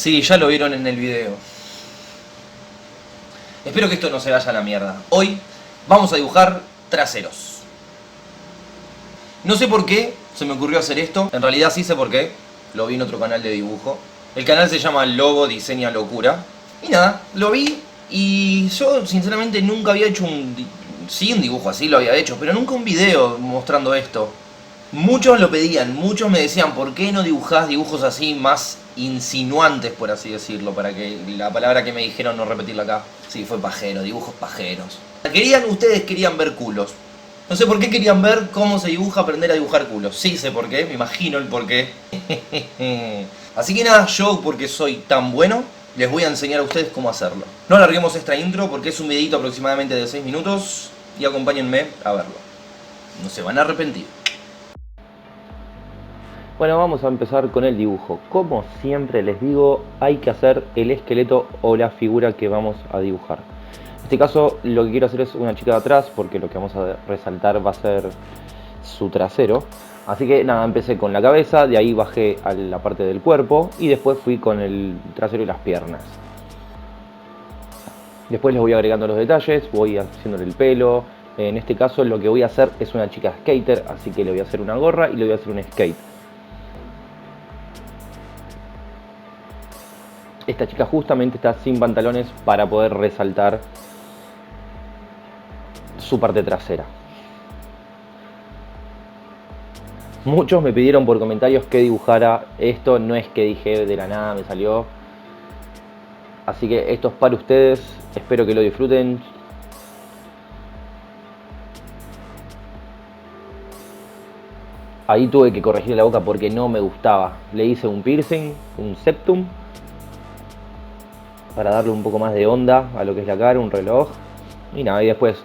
Sí, ya lo vieron en el video. Espero que esto no se vaya a la mierda. Hoy vamos a dibujar traseros. No sé por qué se me ocurrió hacer esto. En realidad sí sé por qué. Lo vi en otro canal de dibujo. El canal se llama Logo Diseña Locura. Y nada, lo vi y yo sinceramente nunca había hecho sí, un dibujo así lo había hecho, pero nunca un video mostrando esto. Muchos lo pedían, muchos me decían, ¿por qué no dibujás dibujos así más insinuantes, por así decirlo? Para que la palabra que me dijeron no repetirla acá. Sí, fue pajero, dibujos pajeros. Ustedes querían ver culos. No sé por qué querían ver cómo se dibuja, aprender a dibujar culos. Sí sé por qué, me imagino el por qué. Así que nada, yo porque soy tan bueno, les voy a enseñar a ustedes cómo hacerlo. No alarguemos esta intro porque es un videito aproximadamente de 6 minutos y acompáñenme a verlo. No se van a arrepentir. Bueno, vamos a empezar con el dibujo. Como siempre les digo, hay que hacer el esqueleto o la figura que vamos a dibujar. En este caso lo que quiero hacer es una chica de atrás, porque lo que vamos a resaltar va a ser su trasero. Así que nada, empecé con la cabeza, de ahí bajé a la parte del cuerpo y después fui con el trasero y las piernas. Después les voy agregando los detalles, voy haciéndole el pelo. En este caso lo que voy a hacer es una chica skater, así que le voy a hacer una gorra y le voy a hacer un skate. Esta chica justamente está sin pantalones para poder resaltar su parte trasera. Muchos me pidieron por comentarios que dibujara esto, no es que dije de la nada, me salió. Así que esto es para ustedes, espero que lo disfruten. Ahí tuve que corregir la boca porque no me gustaba. Le hice un piercing, un septum, para darle un poco más de onda a lo que es la cara, un reloj. Y nada, y después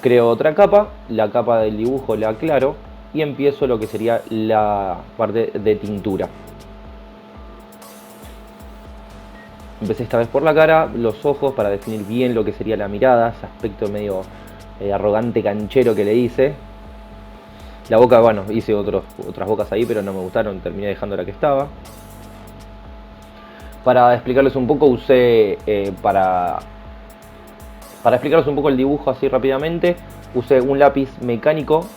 creo otra capa, la capa del dibujo la aclaro y empiezo lo que sería la parte de tintura. Empecé esta vez por la cara, los ojos para definir bien lo que sería la mirada, ese aspecto medio arrogante, canchero que le hice. La boca, bueno, hice otras bocas ahí, pero no me gustaron, terminé dejando la que estaba. Para explicarles un poco, usé para explicarles un poco el dibujo así rápidamente, usé un lápiz mecánico,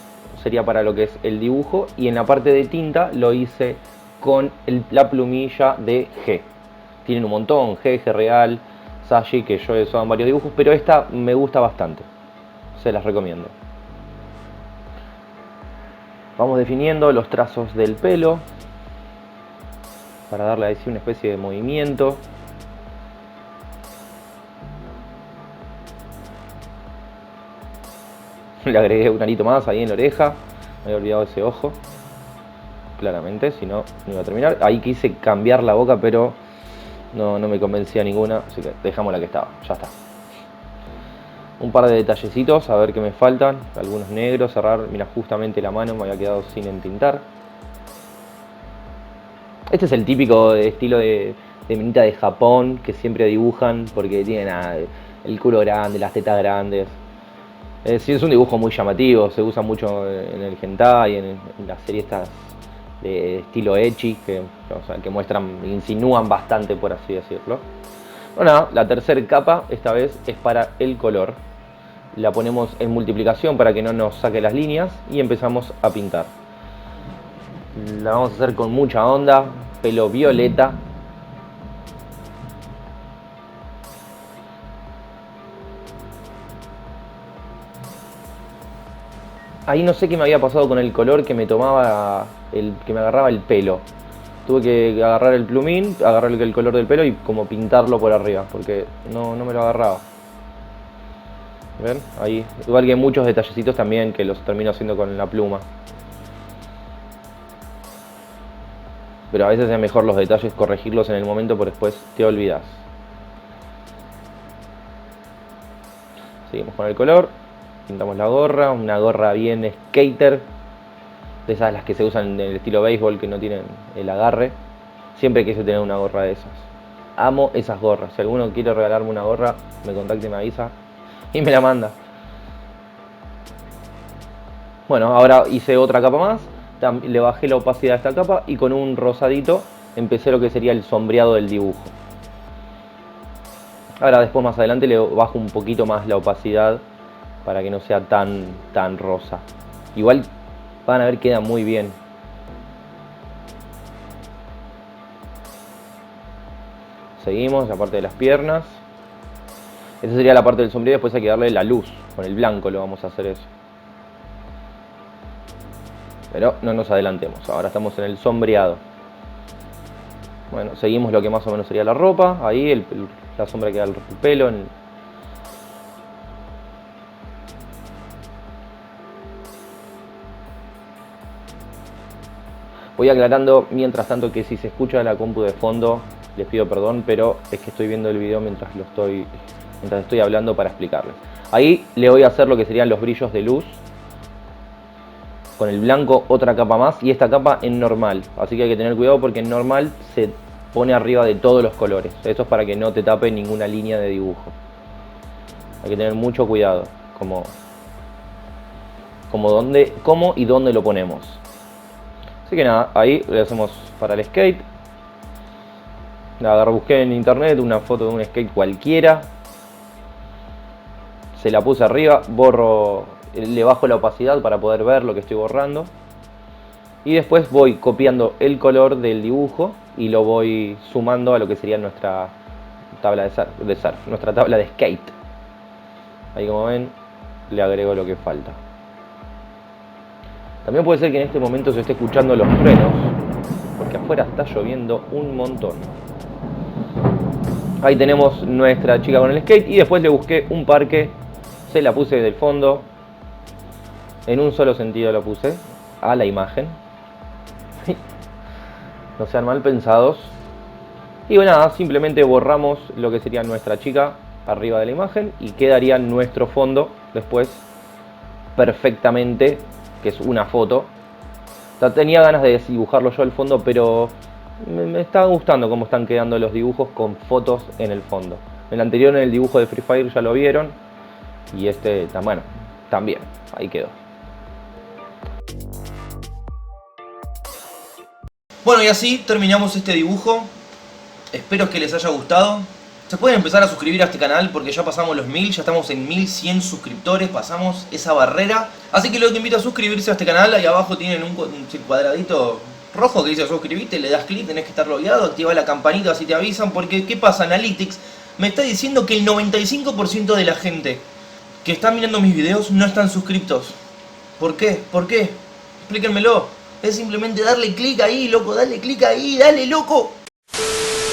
sería para lo que es el dibujo, y en la parte de tinta lo hice con la plumilla de G. Tienen un montón, G Real, Sashi, que yo he usado en varios dibujos, pero esta me gusta bastante, se las recomiendo. Vamos definiendo los trazos del pelo, para darle así una especie de movimiento. Le agregué un arito más ahí en la oreja, me había olvidado ese ojo, claramente, si no, no iba a terminar. Ahí quise cambiar la boca, pero no me convencía ninguna, así que dejamos la que estaba, ya está. Un par de detallecitos, a ver qué me faltan, algunos negros, cerrar, mira, justamente la mano me había quedado sin entintar. Este es el típico estilo de minita de Japón que siempre dibujan porque tienen el culo grande, las tetas grandes. Sí, es un dibujo muy llamativo, se usa mucho en el hentai, en las series estas de estilo ecchi, que muestran, insinúan bastante, por así decirlo. Bueno, la tercera capa esta vez es para el color. La ponemos en multiplicación para que no nos saque las líneas y empezamos a pintar. La vamos a hacer con mucha onda, pelo violeta. Ahí no sé qué me había pasado con el color que me tomaba, que me agarraba el pelo. Tuve que agarrar el plumín, agarrar el color del pelo y como pintarlo por arriba, porque no me lo agarraba. ¿Ven? Ahí. Igual que muchos detallecitos también que los termino haciendo con la pluma. Pero a veces es mejor los detalles corregirlos en el momento porque después te olvidas. Seguimos con el color. Pintamos la gorra, una gorra bien skater. De esas las que se usan en el estilo béisbol que no tienen el agarre. Siempre quise tener una gorra de esas. Amo esas gorras. Si alguno quiere regalarme una gorra, me contacte, me avisa y me la manda. Bueno, ahora hice otra capa más. Le bajé la opacidad a esta capa y con un rosadito empecé lo que sería el sombreado del dibujo. Ahora después más adelante le bajo un poquito más la opacidad para que no sea tan rosa. Igual van a ver, queda muy bien. Seguimos la parte de las piernas. Esa sería la parte del sombrío. Después hay que darle la luz. Con el blanco lo vamos a hacer eso. Pero no nos adelantemos. Ahora estamos en el sombreado. Bueno, seguimos lo que más o menos sería la ropa. Ahí la sombra que da el pelo. Voy aclarando mientras tanto que si se escucha la compu de fondo, les pido perdón, pero es que estoy viendo el video mientras estoy hablando para explicarles. Ahí le voy a hacer lo que serían los brillos de luz. Con el blanco otra capa más y esta capa en normal. Así que hay que tener cuidado porque en normal se pone arriba de todos los colores. Esto es para que no te tape ninguna línea de dibujo. Hay que tener mucho cuidado cómo y dónde lo ponemos. Así que nada, ahí le hacemos para el skate. Nada, busqué en internet una foto de un skate cualquiera. Se la puse arriba, le bajo la opacidad para poder ver lo que estoy borrando. Y después voy copiando el color del dibujo y lo voy sumando a lo que sería nuestra tabla de surf, nuestra tabla de skate. Ahí como ven, le agrego lo que falta. También puede ser que en este momento se esté escuchando los truenos, porque afuera está lloviendo un montón. Ahí tenemos nuestra chica con el skate y después le busqué un parque, se la puse del fondo, en un solo sentido la puse, a la imagen. No sean mal pensados. Y bueno, nada, simplemente borramos lo que sería nuestra chica arriba de la imagen y quedaría nuestro fondo después perfectamente, que es una foto. Tenía ganas de dibujarlo yo el fondo, pero me está gustando cómo están quedando los dibujos con fotos en el fondo. El anterior, en el dibujo de Free Fire, ya lo vieron. Y este, bueno, también, ahí quedó. Bueno, y así terminamos este dibujo. Espero que les haya gustado. Se pueden empezar a suscribir a este canal porque ya pasamos los 1000, ya estamos en 1100 suscriptores, pasamos esa barrera. Así que los invito a suscribirse a este canal. Ahí abajo tienen un cuadradito rojo que dice suscribite, le das clic, tenés que estar logueado, activa la campanita así te avisan. Porque ¿qué pasa? Analytics me está diciendo que el 95% de la gente que está mirando mis videos no están suscriptos. ¿Por qué? ¿Por qué? Explíquenmelo. Es simplemente darle clic ahí, loco, dale clic ahí, dale, loco.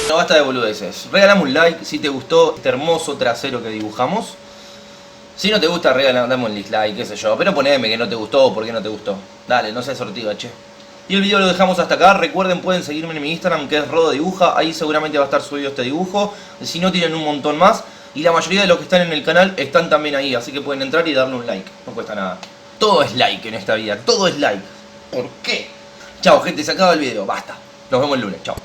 No basta de boludeces. Regálame un like si te gustó este hermoso trasero que dibujamos. Si no te gusta, dame un dislike, qué sé yo. Pero poneme que no te gustó o por qué no te gustó. Dale, no seas sortiva, che. Y el video lo dejamos hasta acá. Recuerden, pueden seguirme en mi Instagram, que es RodoDibuja. Ahí seguramente va a estar subido este dibujo. Si no, tienen un montón más. Y la mayoría de los que están en el canal están también ahí. Así que pueden entrar y darle un like. No cuesta nada. Todo es like en esta vida. Todo es like. ¿Por qué? Chao, gente. Se acaba el video. Basta. Nos vemos el lunes. Chao.